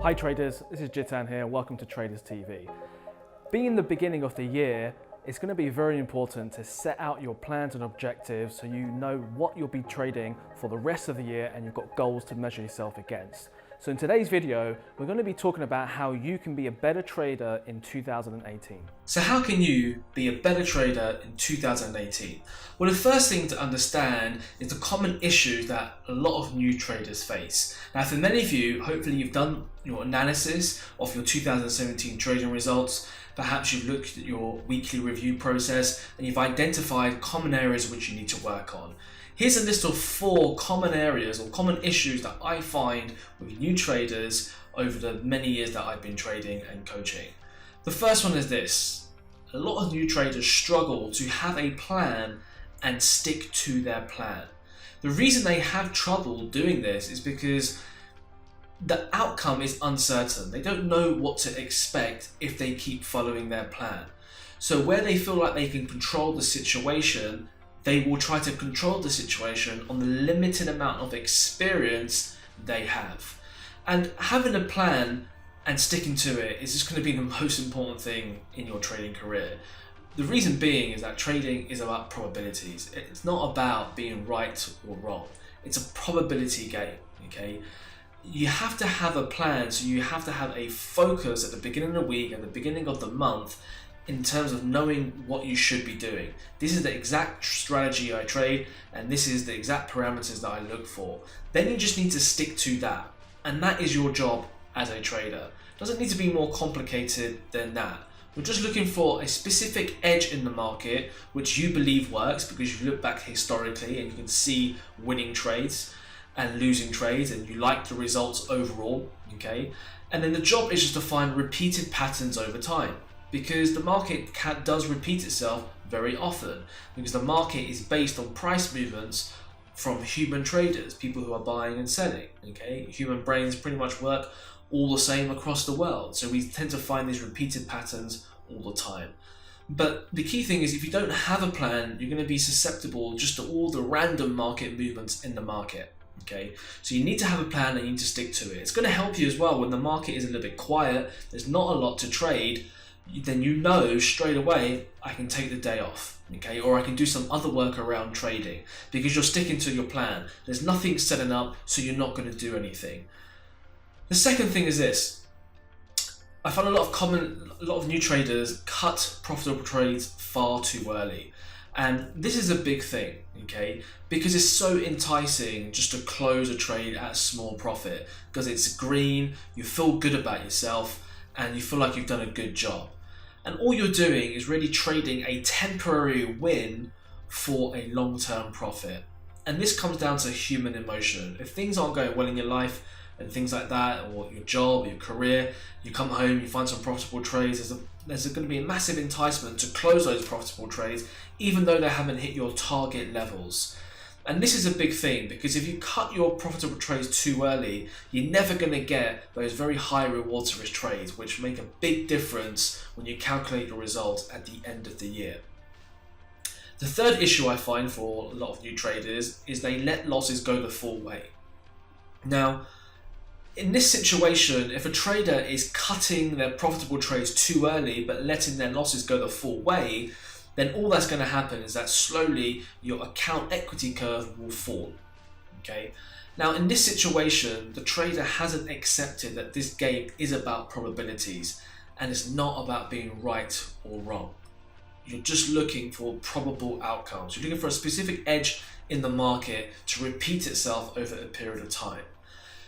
Hi traders, this is Jitan here, welcome to TradersTV. Being the beginning of the year, it's going to be very important to set out your plans and objectives so you know what you'll be trading for the rest of the year and you've got goals to measure yourself against. So in today's video, we're going to be talking about how you can be a better trader in 2018. So how can you be a better trader in 2018? Well, the first thing to understand is the common issues that a lot of new traders face. Now, for many of you, hopefully you've done your analysis of your 2017 trading results. Perhaps you've looked at your weekly review process and you've identified common areas which you need to work on. Here's a list of 4 common areas or common issues that I find with new traders over the many years that I've been trading and coaching. The first one is this. A lot of new traders struggle to have a plan and stick to their plan. The reason they have trouble doing this is because the outcome is uncertain. They don't know what to expect if they keep following their plan. So where they feel like they can control the situation, they will try to control the situation on the limited amount of experience they have. And having a plan and sticking to it is just going to be the most important thing in your trading career. The reason being is that trading is about probabilities. It's not about being right or wrong. It's a probability game, okay? You have to have a plan, so you have to have a focus at the beginning of the week and the beginning of the month in terms of knowing what you should be doing. This is the exact strategy I trade, and this is the exact parameters that I look for. Then you just need to stick to that, and that is your job as a trader. It doesn't need to be more complicated than that. We're just looking for a specific edge in the market which you believe works because you look back historically and you can see winning trades and losing trades and you like the results overall, okay? And then the job is just to find repeated patterns over time, because the market does repeat itself very often, because the market is based on price movements from human traders, people who are buying and selling, okay? Human brains pretty much work all the same across the world, so we tend to find these repeated patterns all the time. But the key thing is, if you don't have a plan, you're going to be susceptible just to all the random market movements in the market. Okay, so you need to have a plan and you need to stick to it. It's going to help you as well when the market is a little bit quiet, there's not a lot to trade, then you know straight away I can take the day off, okay, or I can do some other work around trading because you're sticking to your plan. There's nothing setting up, so you're not going to do anything. The second thing is this. I find a lot of new traders cut profitable trades far too early. And this is a big thing, okay? Because it's so enticing just to close a trade at a small profit because it's green, you feel good about yourself, and you feel like you've done a good job. And all you're doing is really trading a temporary win for a long-term profit. And this comes down to human emotion. If things aren't going well in your life and things like that, or your job, your career, you come home, you find some profitable trades, there's going to be a massive enticement to close those profitable trades even though they haven't hit your target levels. And this is a big thing, because if you cut your profitable trades too early, you're never going to get those very high reward risk trades, which make a big difference when you calculate your results at the end of the year. The third issue I find for a lot of new traders is they let losses go the full way. Now, in this situation, if a trader is cutting their profitable trades too early but letting their losses go the full way, then all that's going to happen is that slowly your account equity curve will fall, okay? Now, in this situation, the trader hasn't accepted that this game is about probabilities and it's not about being right or wrong. You're just looking for probable outcomes. You're looking for a specific edge in the market to repeat itself over a period of time.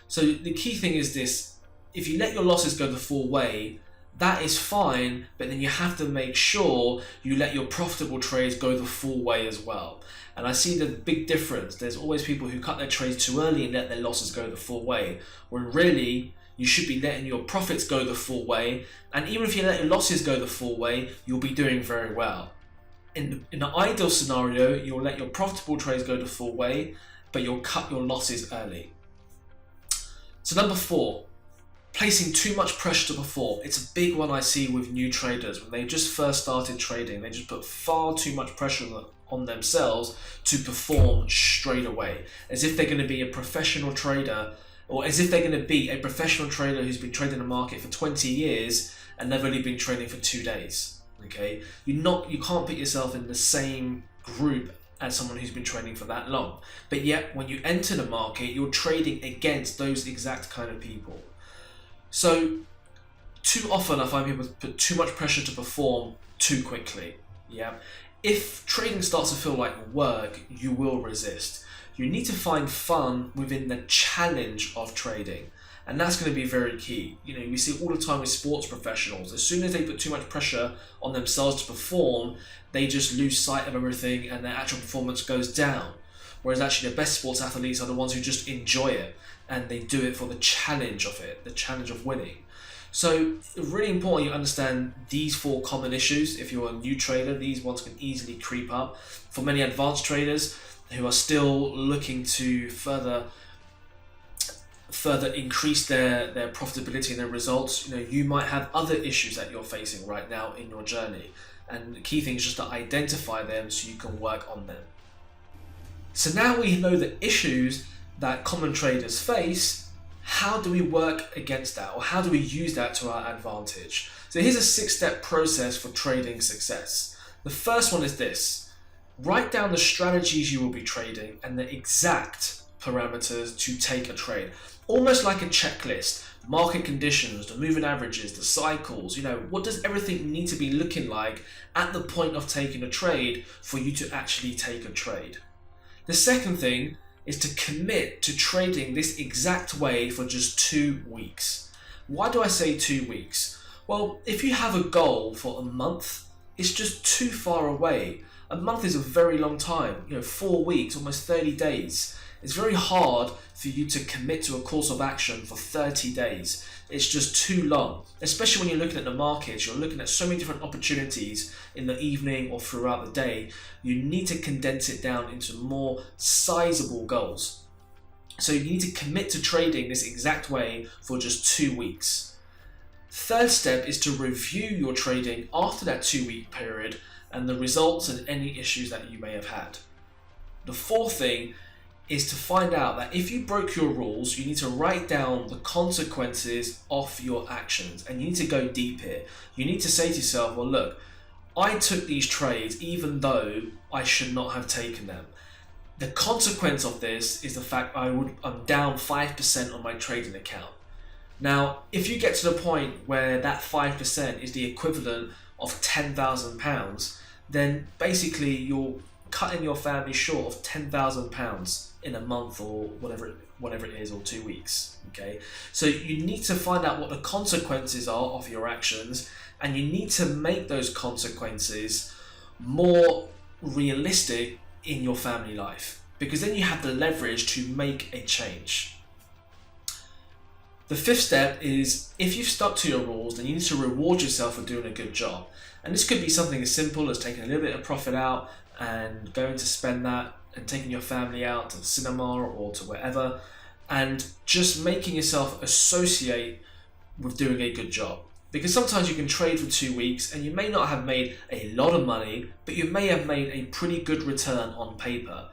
So the key thing is this: if you let your losses go the full way, that is fine, but then you have to make sure you let your profitable trades go the full way as well. And I see the big difference. There's always people who cut their trades too early and let their losses go the full way, when really you should be letting your profits go the full way. And even if you let your losses go the full way, you'll be doing very well. In an ideal scenario, you'll let your profitable trades go the full way, but you'll cut your losses early. So number 4, placing too much pressure to perform. It's a big one I see with new traders. When they just first started trading, they just put far too much pressure on themselves to perform straight away, as if they're going to be a professional trader or as if they're going to beat a professional trader who's been trading the market for 20 years and they've only been trading for 2 days. Okay, you can't put yourself in the same group as someone who's been trading for that long. But yet, when you enter the market, you're trading against those exact kind of people. So, too often I find people put too much pressure to perform too quickly. Yeah, if trading starts to feel like work, you will resist. You need to find fun within the challenge of trading. And that's going to be very key. You know, we see all the time with sports professionals. As soon as they put too much pressure on themselves to perform, they just lose sight of everything and their actual performance goes down. Whereas actually the best sports athletes are the ones who just enjoy it and they do it for the challenge of it, the challenge of winning. So really important you understand these 4 common issues. If you're a new trader, these ones can easily creep up. For many advanced traders who are still looking to further increase their profitability and their results, you know, you might have other issues that you're facing right now in your journey. And the key thing is just to identify them so you can work on them. So now we know the issues that common traders face. How do we work against that, or how do we use that to our advantage? So here's a 6-step process for trading success. The first one is this: write down the strategies you will be trading and the exact parameters to take a trade. Almost like a checklist. Market conditions, the moving averages, the cycles, you know, what does everything need to be looking like at the point of taking a trade for you to actually take a trade? The second thing is to commit to trading this exact way for just 2 weeks. Why do I say 2 weeks? Well, if you have a goal for a month, it's just too far away. A month is a very long time, you know, 4 weeks, almost 30 days. It's very hard for you to commit to a course of action for 30 days. It's just too long, especially when you're looking at the markets. You're looking at so many different opportunities in the evening or throughout the day. You need to condense it down into more sizable goals. So you need to commit to trading this exact way for just 2 weeks. Third step is to review your trading after that 2-week period and the results and any issues that you may have had. The fourth thing is to find out that if you broke your rules, you need to write down the consequences of your actions, and you need to go deep here. You need to say to yourself, well, look, I took these trades even though I should not have taken them. The consequence of this is the fact I'm down 5% on my trading account. Now, if you get to the point where that 5% is the equivalent of £10,000, then basically you're cutting your family short of £10,000 in a month or whatever it is, or 2 weeks. Okay, so you need to find out what the consequences are of your actions, and you need to make those consequences more realistic in your family life, because then you have the leverage to make a change. The fifth step is, if you've stuck to your rules, then you need to reward yourself for doing a good job. And this could be something as simple as taking a little bit of profit out and going to spend that and taking your family out to the cinema or to wherever, and just making yourself associate with doing a good job. Because sometimes you can trade for 2 weeks and you may not have made a lot of money, but you may have made a pretty good return on paper.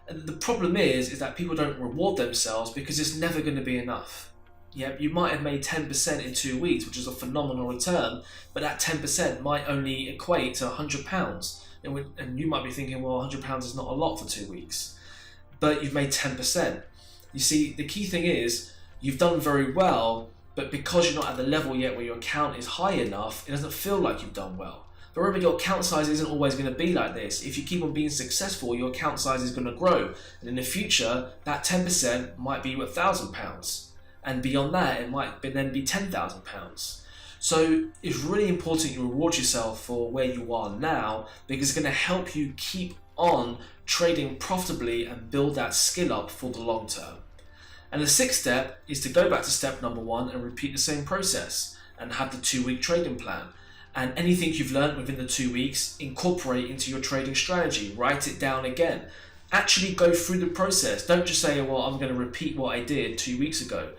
And the problem is that people don't reward themselves because it's never going to be enough. Yeah, you might have made 10% in 2 weeks, which is a phenomenal return, but that 10% might only equate to £100. And you might be thinking, well, £100 is not a lot for 2 weeks, but you've made 10%. You see, the key thing is you've done very well, but because you're not at the level yet where your account is high enough, it doesn't feel like you've done well. But remember, your account size isn't always going to be like this. If you keep on being successful, your account size is going to grow. And in the future, that 10% might be £1,000. And beyond that, it might then be £10,000. So it's really important you reward yourself for where you are now, because it's going to help you keep on trading profitably and build that skill up for the long term. And the sixth step is to go back to step number 1 and repeat the same process and have the 2-week trading plan. And anything you've learned within the 2 weeks, incorporate into your trading strategy. Write it down again. Actually go through the process. Don't just say, well, I'm going to repeat what I did 2 weeks ago.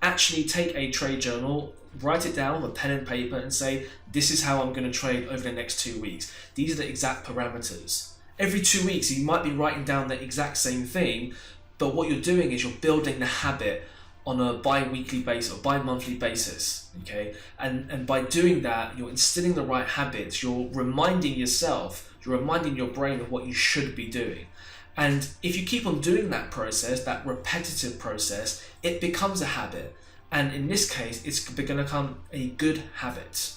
Actually take a trade journal, write it down with a pen and paper and say, this is how I'm going to trade over the next 2 weeks. These are the exact parameters. Every 2 weeks, you might be writing down the exact same thing, but what you're doing is you're building the habit on a bi-weekly basis or bi-monthly basis, okay? And by doing that, you're instilling the right habits, you're reminding yourself, you're reminding your brain of what you should be doing. And if you keep on doing that process, that repetitive process, it becomes a habit. And in this case, it's going to become a good habit.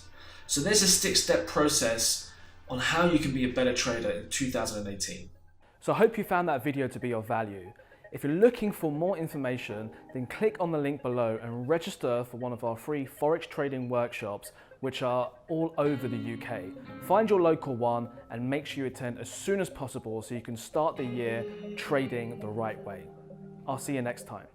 So there's a 6-step process on how you can be a better trader in 2018. So I hope you found that video to be of value. If you're looking for more information, then click on the link below and register for one of our free Forex trading workshops, which are all over the UK. Find your local one and make sure you attend as soon as possible so you can start the year trading the right way. I'll see you next time.